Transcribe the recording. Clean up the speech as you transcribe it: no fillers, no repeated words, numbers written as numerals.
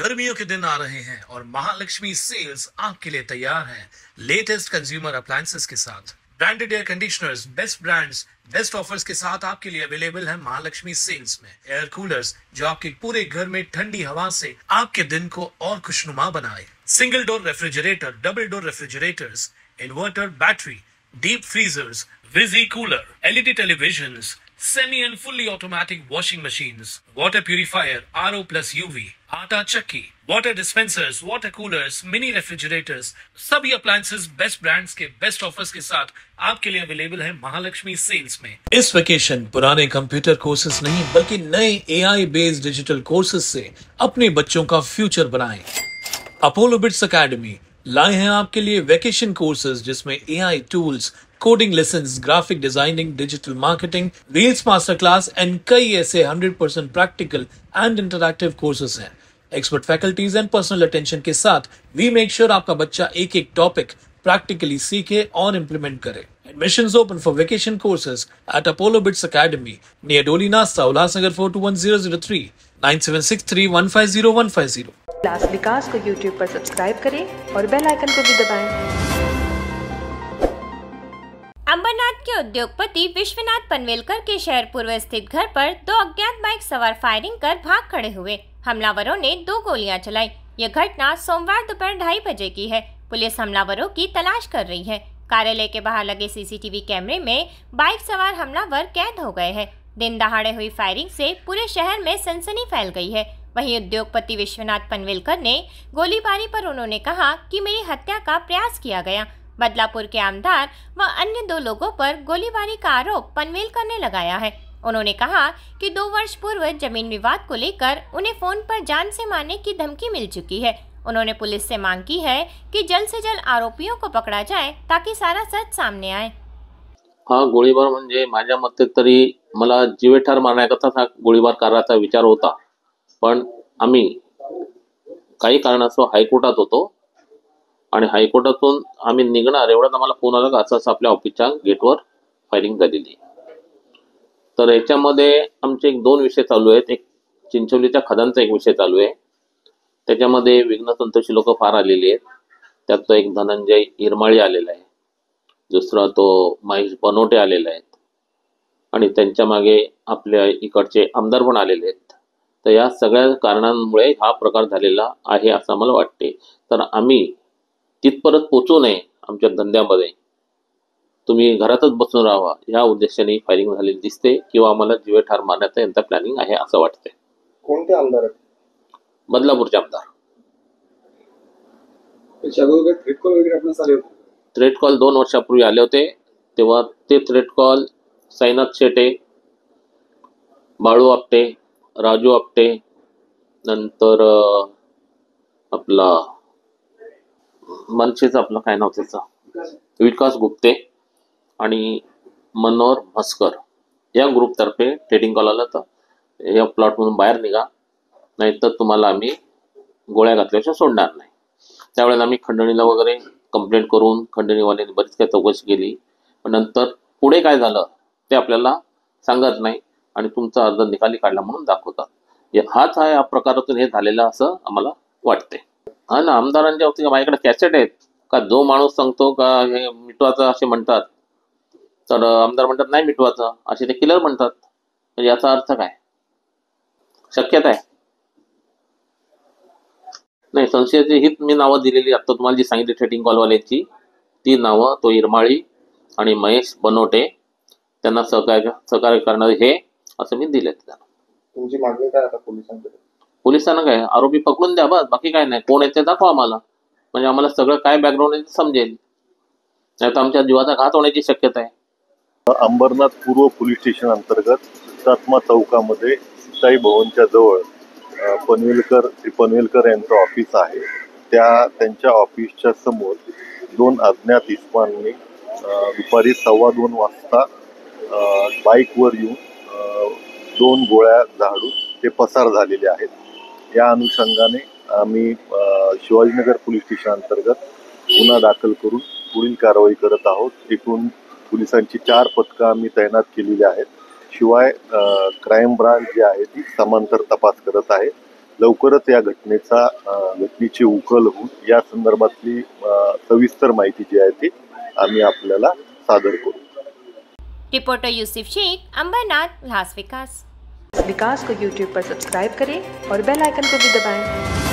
गर्मियों के दिन आ रहे हैं और महालक्ष्मी सेल्स आपके लिए तैयार है लेटेस्ट कंज्यूमर अप्लायंसेस के साथ। Branded air conditioners, best brands, best offers के साथ आपके लिए अवेलेबल है महालक्ष्मी सेल्स में। एयर कूलर्स जो आपके पूरे घर में ठंडी हवा से आपके दिन को और खुशनुमा बनाए। Single door refrigerator, double door refrigerators, inverter battery, deep freezers, विजी cooler, LED televisions, semi and fully automatic washing machines, water purifier, RO plus UV, आटा चक्की, water dispensers, water coolers, mini refrigerators, सभी appliances बेस्ट ब्रांड्स के best offers के साथ आपके लिए available है Mahalakshmi sales में। इस vacation पुराने कंप्यूटर कोर्सेज नहीं बल्कि नए AI बेस्ड डिजिटल कोर्सेज से अपने बच्चों का फ्यूचर बनाएं। अपोलो बिट्स एकेडमी लाए हैं आपके लिए वेकेशन कोर्सेज जिसमें AI tools, coding lessons, graphic designing, digital marketing, reels master class and कई ऐसे 100% प्रैक्टिकल एंड इंटरैक्टिव कोर्सेज हैं। Expert faculties and personal attention के साथ वी मेक श्योर आपका बच्चा एक एक टॉपिक प्रैक्टिकली सीखे और इम्प्लीमेंट करे। Admissions open for vacation courses at Apollo Bits Academy near Doli Nasta, Ulhasnagar 421003, 9763150150। Class विकास को YouTube पर सब्सक्राइब करें और बेल आइकन को भी दबाएं। अंबरनाथ के उद्योगपति विश्वनाथ पनवेलकर के शहर पूर्व स्थित घर पर दो अज्ञात बाइक सवार फायरिंग कर भाग खड़े हुए। हमलावरों ने 2 गोलियां चलाई। यह घटना सोमवार दोपहर 2:30 बजे की है। पुलिस हमलावरों की तलाश कर रही है। कार्यालय के बाहर लगे सीसीटीवी कैमरे में बाइक सवार हमलावर कैद हो गए हैं। दिन दहाड़े हुई फायरिंग से पूरे शहर में सनसनी फैल गई है। वहीं उद्योगपति विश्वनाथ पनवेलकर ने गोलीबारी पर उन्होंने कहा कि मेरी हत्या का प्रयास किया गया। बदलापुर के आमदार व अन्य 2 लोगों पर गोलीबारी का आरोप पनवेलकर ने लगाया है। उन्होंने कहा कि 2 वर्ष पूर्व जमीन विवाद को लेकर उन्हें फोन पर जान से मारने की धमकी मिल चुकी है। उन्होंने पुलिस से मांग की है कि जल्द से जल्द आरोपियों को पकड़ा जाए ताकि सारा सच सामने आए। हा गोळीबार म्हणजे माझ्या मते तरी मला जीवेठार मारण्याकरता हा गोळीबार करायचा विचार होता, पण आम्ही काही कारणास्तव हायकोर्टात होतो आणि हायकोर्टातून आम्ही निघणार एवढ्यात आम्हाला फोन आला का असं आपल्या ऑफिसच्या गेटवर फायरिंग झालेली। तर याच्यामध्ये आमचे 2 विषय चालू आहेत। एक चिंचोलीच्या खदानचा एक विषय चालू आहे, त्याच्यामध्ये विघ्न संतोषी लोक फार आलेली आहेत। त्यात तो एक धनंजय इरमाळी आलेला आहे, दुसरा तो महेश बनोटे आलेला आहेत आणि त्यांच्या मागे आपल्या इकडचे आमदार पण आलेले आहेत। तर या सगळ्या कारणांमुळे हा प्रकार झालेला आहे असं मला वाटते। तर आम्ही तिथपर्यंत पोहोचू नये आमच्या धंद्यामध्ये, तुम्ही घरातच बसून राहावा या उद्देशाने फायरिंग झालेली दिसते किंवा आम्हाला जीवेठार मारण्याचा यांचा प्लॅनिंग आहे असं वाटते। कोणते आमदार आहेत? बदलापूरचे आमदार। थ्रेट कॉल 2 वर्षापूर्वी आले होते, तेव्हा ते थ्रेट कॉल साईनाथ शेटे, बाळू आपटे, राजू आपटे, नंतर आपला मनसेचा आपला काय नाव त्याचा विकास गुप्ते आणि मनोहर म्हस्कर या ग्रुपतर्फे ट्रेडिंग कॉल आला तर या प्लॉटमधून बाहेर निघा, नाहीतर तुम्हाला आम्ही गोळ्या घातल्याशिवाय सोडणार नाही। त्यावेळेला आम्ही खंडणीला वगैरे कंप्लेंट करून खंडणीवाल्यांनी बरीच काही चौकशी केली, पण नंतर पुढे काय झालं ते आपल्याला सांगत नाही आणि तुमचा अर्ज निकाली काढला म्हणून दाखवतात। हाच आहे या प्रकारातून हे झालेलं असं आम्हाला वाटते। हा ना, आमदारांच्या बाबतीत माझ्याकडे कॅसेट आहेत का जो माणूस सांगतो का हे मिटवाचं असे म्हणतात, तर आमदार म्हणतात नाही मिटवाचं असे ते किलर म्हणतात। म्हणजे याचा अर्थ काय? शक्यता आहे नाही। संशयाची हीच मी नावं दिलेली आता तुम्हाला जी सांगितली ट्रेडिंग कॉलवाल्यांची, ती नावं तो इरमाळी आणि महेश बनोटे, त्यांना सहकार्य करणारे हे असं मी दिले त्यांना। तुमची मागणी काय आता पोलिसांकडे? पोलिसांना काय आरोपी पकडून द्या बस, बाकी काय नाही। कोण आहे ते दाखवा आम्हाला, म्हणजे आम्हाला सगळं काय बॅकग्राऊंड आहे समजेल, नाही तर आमच्या जीवाचा घात होण्याची शक्यता आहे। अंबरनाथ पूर्व पोलीस स्टेशन अंतर्गत हुतात्मा चौकामध्ये साई भवनच्या जवळ पनवेलकर यांचं ऑफिस आहे। त्यांच्या ऑफिसच्या समोर 2 अज्ञात इसमांनी दुपारी 2:15 वाजता बाईकवर येऊन 2 गोळ्या झाडून ते पसार झालेले आहेत। या अनुषंगाने आम्ही शिवाजीनगर पोलीस स्टेशन अंतर्गत गुन्हा दाखल करून पुढील कारवाई करत आहोत। एकूण पोलिसांची 4 पथकं आम्ही तैनात केलेली आहेत। शिवाय क्राईम ब्रांच जी आहे ती समांतर तपास करत आहे। लवकरच या घटनेची उकल होऊन या संदर्भातली सविस्तर माहिती जी आहे ती आम्ही आपल्याला सादर करू. Reporter Yusuf Shaikh, Ambernath, Las Vegas. विकास को YouTube पर सब्सक्राइब करें और बेल आइकन को भी दबाएं.